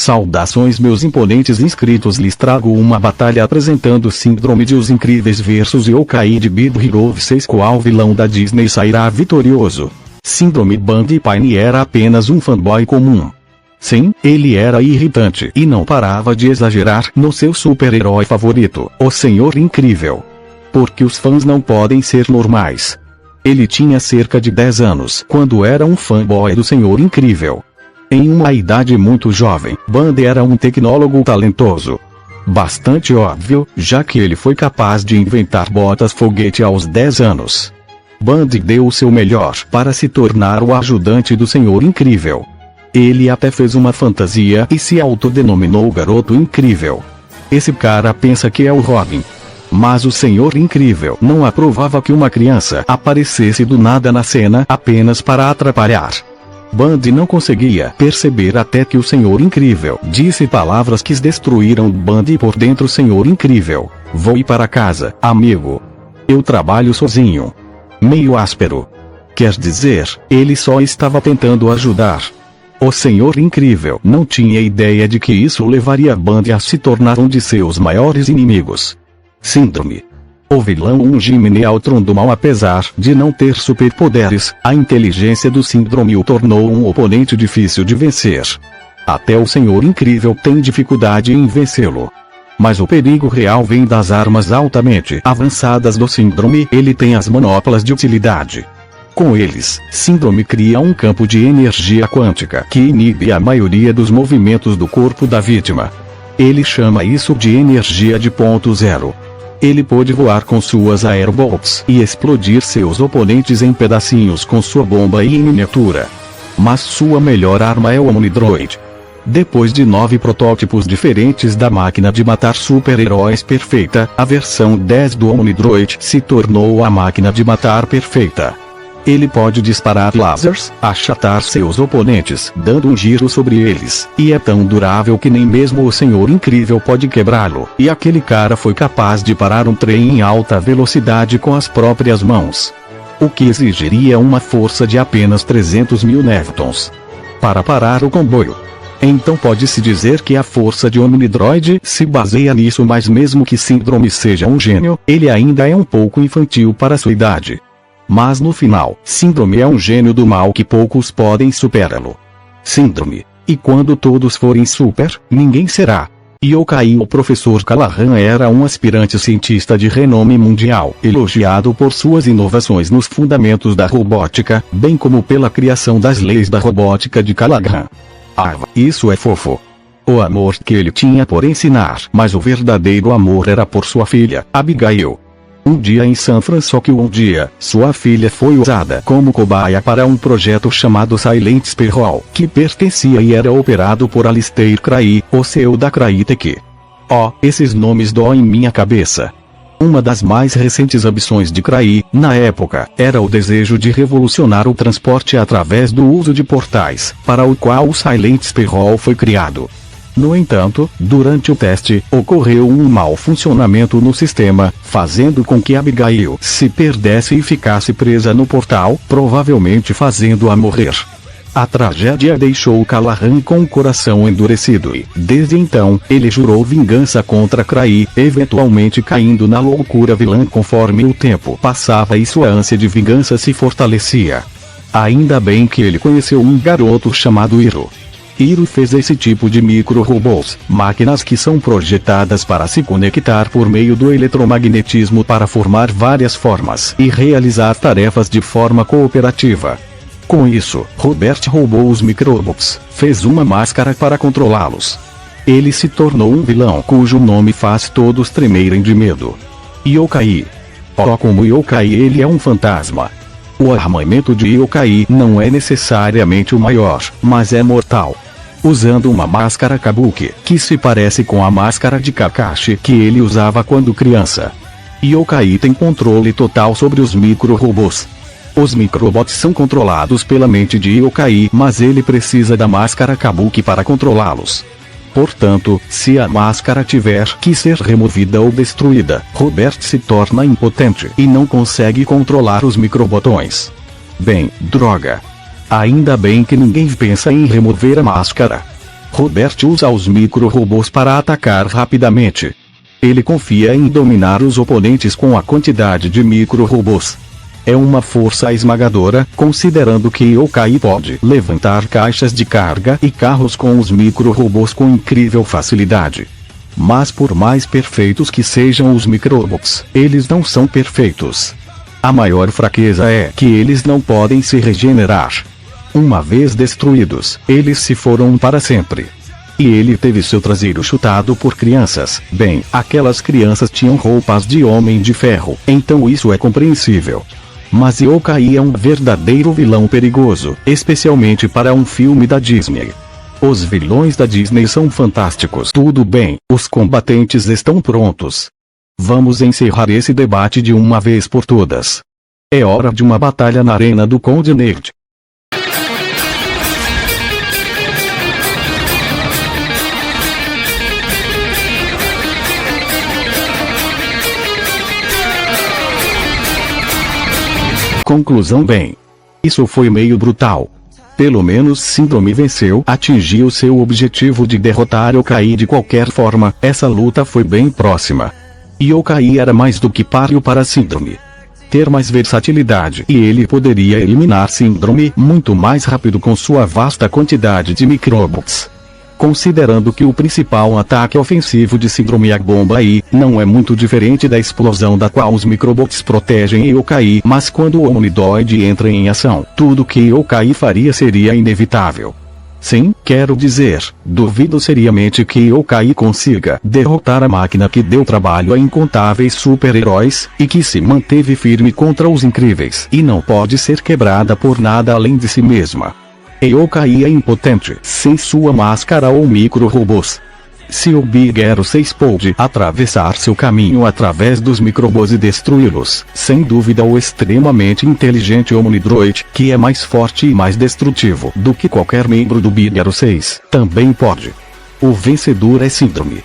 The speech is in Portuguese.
Saudações meus imponentes inscritos, lhes trago uma batalha apresentando Síndrome de Os Incríveis versus Yokai de Big Hero 6. Qual vilão da Disney sairá vitorioso? Síndrome Bundy Pine era apenas um fanboy comum. Sim, ele era irritante e não parava de exagerar no seu super-herói favorito, o Senhor Incrível. Porque os fãs não podem ser normais. Ele tinha cerca de 10 anos quando era um fanboy do Senhor Incrível. Em uma idade muito jovem, Bundy era um tecnólogo talentoso. Bastante óbvio, já que ele foi capaz de inventar botas-foguete aos 10 anos. Bundy deu o seu melhor para se tornar o ajudante do Senhor Incrível. Ele até fez uma fantasia e se autodenominou Garoto Incrível. Esse cara pensa que é o Robin. Mas o Senhor Incrível não aprovava que uma criança aparecesse do nada na cena apenas para atrapalhar. Bundy não conseguia perceber até que o Senhor Incrível disse palavras que destruíram Bundy por dentro. Senhor Incrível, voe para casa, amigo. Eu trabalho sozinho. Meio áspero. Quer dizer, ele só estava tentando ajudar. O Senhor Incrível não tinha ideia de que isso levaria Bundy a se tornar um de seus maiores inimigos. Síndrome. O vilão Jimmy Neutron do mal. Apesar de não ter superpoderes, a inteligência do Síndrome o tornou um oponente difícil de vencer. Até o Senhor Incrível tem dificuldade em vencê-lo. Mas o perigo real vem das armas altamente avançadas do Síndrome. Ele tem as manoplas de utilidade. Com eles, Síndrome cria um campo de energia quântica que inibe a maioria dos movimentos do corpo da vítima. Ele chama isso de energia de ponto zero. Ele pode voar com suas aerobots e explodir seus oponentes em pedacinhos com sua bomba em miniatura. Mas sua melhor arma é o Omnidroid. Depois de 9 protótipos diferentes da máquina de matar super-heróis perfeita, a versão 10 do Omnidroid se tornou a máquina de matar perfeita. Ele pode disparar lasers, achatar seus oponentes, dando um giro sobre eles, e é tão durável que nem mesmo o Senhor Incrível pode quebrá-lo. E aquele cara foi capaz de parar um trem em alta velocidade com as próprias mãos. O que exigiria uma força de apenas 300 mil newtons para parar o comboio. Então pode-se dizer que a força de Omnidroid se baseia nisso, mas mesmo que Síndrome seja um gênio, ele ainda é um pouco infantil para sua idade. Mas no final, Síndrome é um gênio do mal que poucos podem superá-lo. Síndrome. E quando todos forem super, ninguém será. Yokai. O professor Callahan era um aspirante cientista de renome mundial, elogiado por suas inovações nos fundamentos da robótica, bem como pela criação das leis da robótica de Callahan. Isso é fofo. O amor que ele tinha por ensinar, mas o verdadeiro amor era por sua filha, Abigail. Um dia em San Francisco, sua filha foi usada como cobaia para um projeto chamado Silent Sparrow, que pertencia e era operado por Alistair Crowley, o CEO da Crytek. Esses nomes doem minha cabeça. Uma das mais recentes ambições de Crowley, na época, era o desejo de revolucionar o transporte através do uso de portais, para o qual o Silent Sparrow foi criado. No entanto, durante o teste, ocorreu um mau funcionamento no sistema, fazendo com que Abigail se perdesse e ficasse presa no portal, provavelmente fazendo-a morrer. A tragédia deixou Callahan com o coração endurecido e, desde então, ele jurou vingança contra Crowley, eventualmente caindo na loucura vilã conforme o tempo passava e sua ânsia de vingança se fortalecia. Ainda bem que ele conheceu um garoto chamado Hiro. Hiro fez esse tipo de micro-robôs, máquinas que são projetadas para se conectar por meio do eletromagnetismo para formar várias formas e realizar tarefas de forma cooperativa. Com isso, Robert roubou os microbots, fez uma máscara para controlá-los. Ele se tornou um vilão cujo nome faz todos tremerem de medo. Yokai. Como Yokai, ele é um fantasma. O armamento de Yokai não é necessariamente o maior, mas é mortal. Usando uma máscara Kabuki, que se parece com a máscara de Kakashi que ele usava quando criança. Yokai tem controle total sobre os micro-robôs. Os microbots são controlados pela mente de Yokai, mas ele precisa da máscara Kabuki para controlá-los. Portanto, se a máscara tiver que ser removida ou destruída, Robert se torna impotente e não consegue controlar os microbotões. Bem, droga. Ainda bem que ninguém pensa em remover a máscara. Robert usa os micro-robôs para atacar rapidamente. Ele confia em dominar os oponentes com a quantidade de micro-robôs. É uma força esmagadora, considerando que Yokai pode levantar caixas de carga e carros com os micro-robôs com incrível facilidade. Mas por mais perfeitos que sejam os microbots, eles não são perfeitos. A maior fraqueza é que eles não podem se regenerar. Uma vez destruídos, eles se foram para sempre. E ele teve seu traseiro chutado por crianças. Bem, aquelas crianças tinham roupas de Homem de Ferro, então isso é compreensível. Mas Yokai é um verdadeiro vilão perigoso, especialmente para um filme da Disney. Os vilões da Disney são fantásticos. Tudo bem, os combatentes estão prontos. Vamos encerrar esse debate de uma vez por todas. É hora de uma batalha na arena do Conde Nerd. Conclusão: bem, isso foi meio brutal. Pelo menos Síndrome venceu, atingiu seu objetivo de derrotar Yokai de qualquer forma. Essa luta foi bem próxima. Yokai era mais do que páreo para Síndrome. Ter mais versatilidade e ele poderia eliminar Síndrome muito mais rápido com sua vasta quantidade de microbots. Considerando que o principal ataque ofensivo de Síndrome é a bomba I, não é muito diferente da explosão da qual os microbots protegem Yokai, mas quando o Omnidoid entra em ação, tudo que Yokai faria seria inevitável. Sim, quero dizer, duvido seriamente que Yokai consiga derrotar a máquina que deu trabalho a incontáveis super-heróis, e que se manteve firme contra os incríveis e não pode ser quebrada por nada além de si mesma. Yokai é impotente sem sua máscara ou micro-robôs. Se o Big Hero 6 pôde atravessar seu caminho através dos microbos e destruí-los, sem dúvida o extremamente inteligente Omnidroid, que é mais forte e mais destrutivo do que qualquer membro do Big Hero 6, também pode. O vencedor é Síndrome.